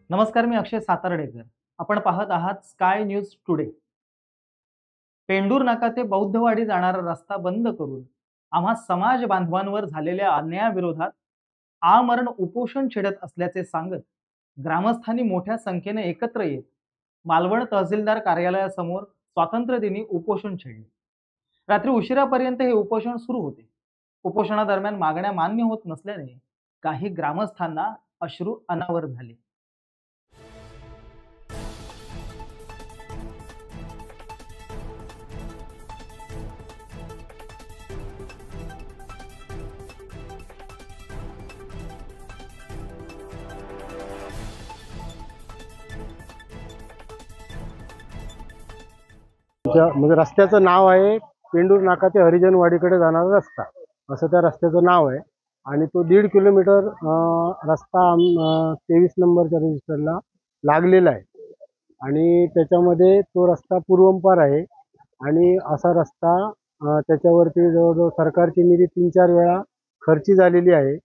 नमस्कार, मी अक्षय सातार्डेकर. आपण पाहत आहात स्काय न्यूज टुडे. पेंडूर नाका ते बौद्धवाडी जाणारा रस्ता बंद करून आम्हा समाज बांधवांवर झालेल्या अन्यायाविरोधात आमरण उपोषण छेडत असल्याचे सांगत ग्रामस्थांनी मोठ्या संख्येने एकत्र येत मालवण तहसीलदार कार्यालयासमोर स्वातंत्र्यदिनी उपोषण छेडले. रात्री उशिरापर्यंत हे उपोषण सुरू होते. उपोषणादरम्यान मागण्या मान्य होत नसल्याने काही ग्रामस्थांना अश्रू अनावर झाले. म्हणजे रस्त्याचं नाव आहे पेंडूर नाका ते हरिजनवाडीकडे जाणारा रस्ता, असं त्या रस्त्याचं नाव आहे. आणि तो 1.5 किलोमीटर रस्ता 23 नंबरच्या रजिस्टरला लागलेला आहे. आणि त्याच्यामध्ये तो रस्ता पूर्वंपार आहे. आणि असा रस्ता त्याच्यावरती जवळजवळ सरकारची निधी 3-4 वेळा खर्ची झालेली आहे.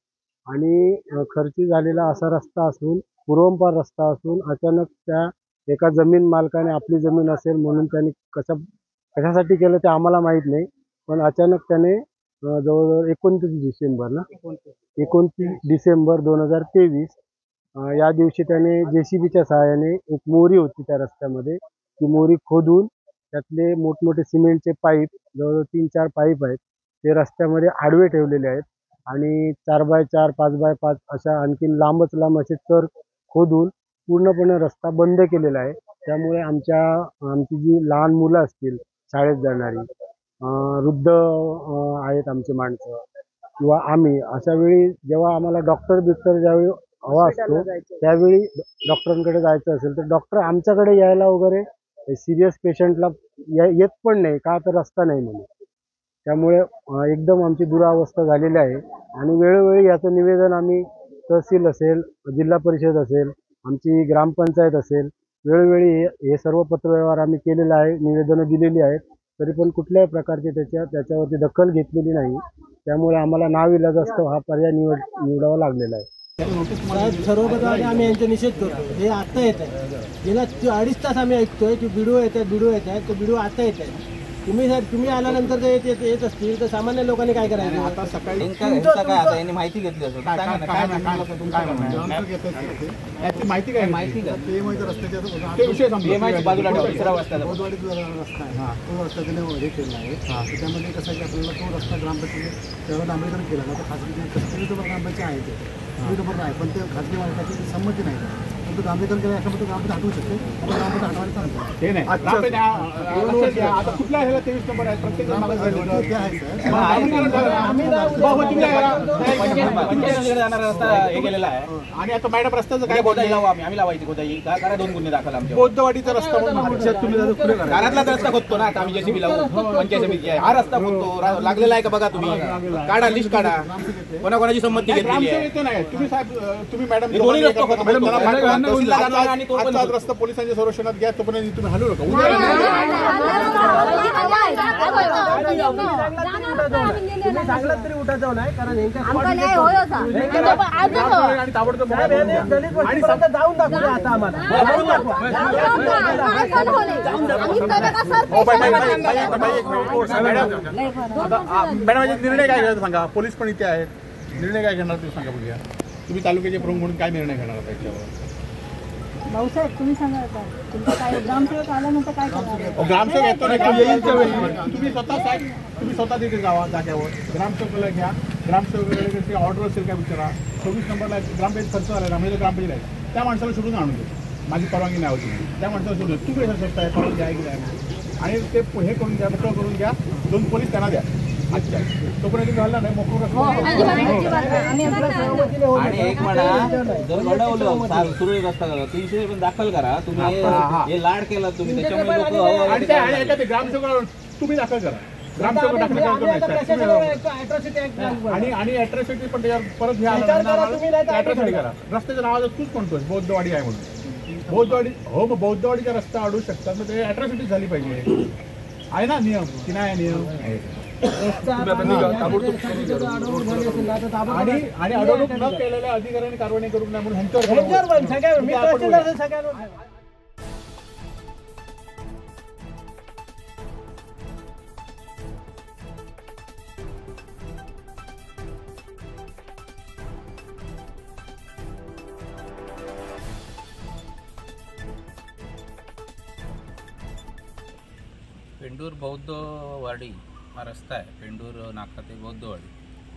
आणि खर्ची झालेला असा रस्ता असून, पूर्वंपार रस्ता असून, अचानक त्या एका जमीन मालकाने आपली जमीन असेल म्हणून त्यांनी कशासाठी केलं ते आम्हाला माहीत नाही, पण अचानक त्याने जवळजवळ 29 डिसेंबर 2023 या दिवशी त्याने JCBच्या सहाय्याने एक मोरी होती त्या रस्त्यामध्ये, ती मोरी खोदून त्यातले मोठमोठे सिमेंटचे पाईप, जवळजवळ 3-4 पाईप आहेत, ते रस्त्यामध्ये आडवे ठेवलेले आहेत. आणि 4x4 5x5 अशा आणखीन लांबच लांब असे तर खोदून पूर्णपणे रस्ता बंद केलेला आहे. त्यामुळे आमची जी लहान मुलं असतील, शाळेत जाणारी, वृद्ध आहेत आमची माणसं, किंवा आम्ही अशा वेळी जेव्हा आम्हाला डॉक्टर ज्यावेळी हवा असतो त्यावेळी डॉक्टरांकडे जायचं असेल तर डॉक्टर आमच्याकडे यायला वगैरे सिरियस पेशंटला येत पण नाही, का तर रस्ता नाही म्हणून. त्यामुळे एकदम आमची दुरावस्था झालेली आहे. आणि वेळोवेळी याचं निवेदन आम्ही तहसील असेल, जिल्हा परिषद असेल, आमची ग्रामपंचायत असेल, वेळोवेळी हे सर्व पत्रव्यवहार आम्ही केलेला आहे, निवेदनं दिलेली आहेत, तरी पण कुठल्याही प्रकारची त्याच्यावरती दखल घेतलेली नाही. त्यामुळे आम्हाला नाविलाजास्तव हा पर्याय निवडावा लागलेला आहे. सर्व पदाधिकारी आम्ही यांचा निषेध करतो. हे आता येत आहे, गेल्या 2.5 तास आम्ही ऐकतोय की व्हिडिओ येत आहेत, तो व्हिडिओ आता येत आहे. तुम्ही आल्यानंतर जर येत असतील तर सामान्य लोकांनी काय करायचं? आता सकाळी काय माहिती घेतली असेल, माहिती काय बाजूला दुसरा रस्ता हे केला आहे. त्याच्यामध्ये कसं आहे की आपल्याला तो रस्ता ग्रामपंचायत तेवढा डांबरीकरण केला ना, तर खासगी ग्रामपंचायत आहे, ते आहे, पण ते खासगी मालकाची संमती नाही. तो डांबरीकरण केलं असं तो ग्रामपंचायत हटवू शकते, ग्रामपंचायत हटवायला सांगतो. ते नाही आता कुठला आहे 23 नंबर आहे, प्रत्येक हे गेलेला आहे. आणि आता मॅडम रस्त्याचं काय बोलता येईल, आम्ही लावायची गोदाई करा, 2 गुन्हे दाखल आमच्या बौद्धवाडीचा रस्ता घरातला रस्ता खोदतो ना, आता आम्ही JCB लावू, पंचायत समिती आहे, हा रस्ता खोदतो, लागलेला आहे का बघा तुम्ही, काढा लिस्ट काढा, कोणाकोणाची संमती घेतलेली आहे. तुम्ही साहेब, तुम्ही मॅडम रस्ता पोलिसांच्या संरक्षणात घ्या, तोपर्यंत तुम्ही हलू नका. सांगलात तरी उठा जाऊ नाही, कारण ताबडतोब जाऊन दाखवू आता आम्हाला. मॅडम निर्णय काय घ्यायचा सांगा, पोलीस पण इथे आहेत, निर्णय काय घेणार तुम्ही सांगा बघूया. तुम्ही तालुक्याचे प्रमुख म्हणून काय निर्णय घेणार त्याच्यावर? भाऊसाहेब तुम्ही सांगा, तुमचं काय ग्रामसेवक आल्यानंतर काय करणार? ग्रामसेवक येतो नाही, तुम्ही स्वतः तिथे जावा जाग्यावर, ग्रामसेवकाला घ्या, ग्रामसेवकाला ऑर्डर असेल काय विचारा. 24 नंबरला ग्रामपंचायत खर्च झाला, म्हणजे ग्रामपंचायत आहे, त्या माणसाला शोधून आणून दे, माझी परवानगी नाही होती, त्या माणसाला शोधून तू कशा शोधताय, परवानगी आहे की नाही, आणि ते हे करून द्या, मोकळं करून घ्या, 2 पोलीस त्यांना द्या. अच्छा, तोपर्यंत झाला नाही मोकळं. आणि एक म्हणा, जर घडवलं सुरळीत रस्ता 300 पण दाखल करा, तुम्ही हे लाड केला तुम्ही, त्याच्यामुळे लोक ग्रामसेवक तुम्ही दाखल करा, ग्रामसेवक दाखल आणि अॅट्रॉसिटी पण त्याच्यावर परत घ्या, अॅट्रॉसिटी करा. रस्त्याच्या नावाचा तूच म्हणतोय बौद्धवाडी आहे म्हणून, बौद्धवाडी हो, मग बौद्धवाडीचा रस्ता अडू शकतात, मग ते अॅट्रॉसिटी झाली पाहिजे, आहे ना नियम की नाही नियम. आणि अडवणूक न केलेल्या अधिकाऱ्यांनी कारवाई करू नये म्हणून ह्यांच्यावर पेंडूर बौद्धवाडी हा रस्ता आहे. पेंडूर नाका ते बौद्धवाडी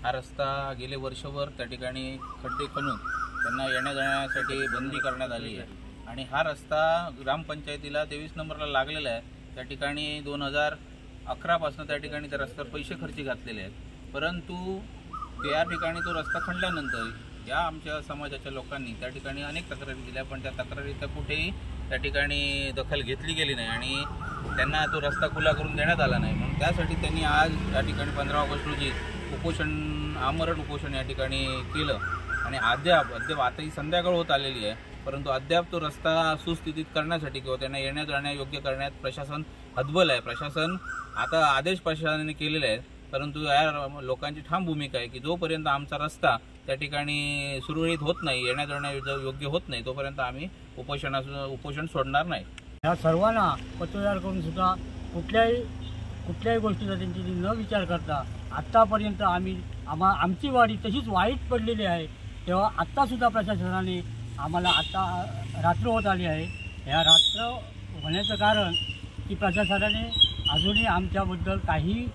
हा रस्ता गेले वर्षभर त्या ठिकाणी खड्डे खणून त्यांना येण्या जाण्यासाठी बंदी करण्यात आली आहे. आणि हा रस्ता ग्रामपंचायतीला 23 नंबरला लागलेला आहे. त्या ठिकाणी 2011पासून त्या ठिकाणी त्या रस्त्यावर पैसे खर्ची घातलेले आहेत. परंतु त्या ठिकाणी तो रस्ता खणल्यानंतर या आमच्या समाजाच्या लोकांनी त्या ठिकाणी अनेक तक्रारी दिल्या, पण त्या तक्रारीचा कुठेही त्या ठिकाणी दखल घेतली गेली नाही आणि त्यांना तो रस्ता खुला करून देण्यात आला नाही. म्हणून त्यासाठी त्यांनी आज या ठिकाणी 15 ऑगस्ट रोजी आमरण उपोषण या ठिकाणी केलं. आणि अद्याप आता ही संध्याकाळ होत आलेली आहे, परंतु अद्याप तो रस्ता सुस्थितीत करण्यासाठी किंवा त्यांना येण्या जाण्या योग्य करण्यात प्रशासन हतबल आहे. प्रशासन आता आदेश प्रशासनाने केलेले आहेत, परंतु या लोकांची ठाम भूमिका आहे की जोपर्यंत आमचा रस्ता त्या ठिकाणी सुरळीत होत नाही, येण्या जाण्या योग्य होत नाही, तोपर्यंत आम्ही उपोषण सोडणार नाही. ह्या सर्वांना पत्रव्यवहार करून सुद्धा कुठल्याही गोष्टीचा त्यांची न विचार करता आत्तापर्यंत आमची वाडी तशीच वाईट पडलेली आहे. तेव्हा आत्तासुद्धा प्रशासनाने आम्हाला रात्र होत आली आहे. ह्या रात्र होण्याचं कारण की प्रशासनाने अजूनही आमच्याबद्दल काही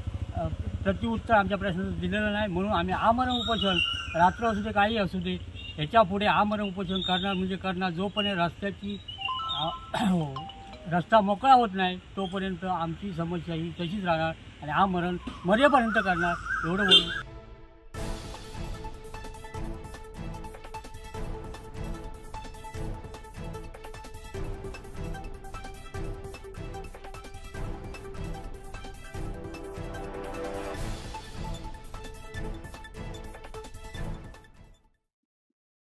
प्रत्युत्तर आमच्या प्रशासनाने दिलेलं नाही. म्हणून आम्ही आमरण उपोषण रात्र असू दे काही असू दे ह्याच्या पुढे आमरण उपोषण करणार जोपर्यंत रस्ता मोकळा होत नाही तोपर्यंत आमची समस्या ही तशीच राहणार आणि आमरण मरेपर्यंत करणार एवढं बोलून.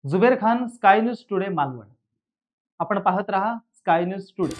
Zuber Khan, sky news today Malvan. आपण पाहत रहा स्काय न्यूज टुडे.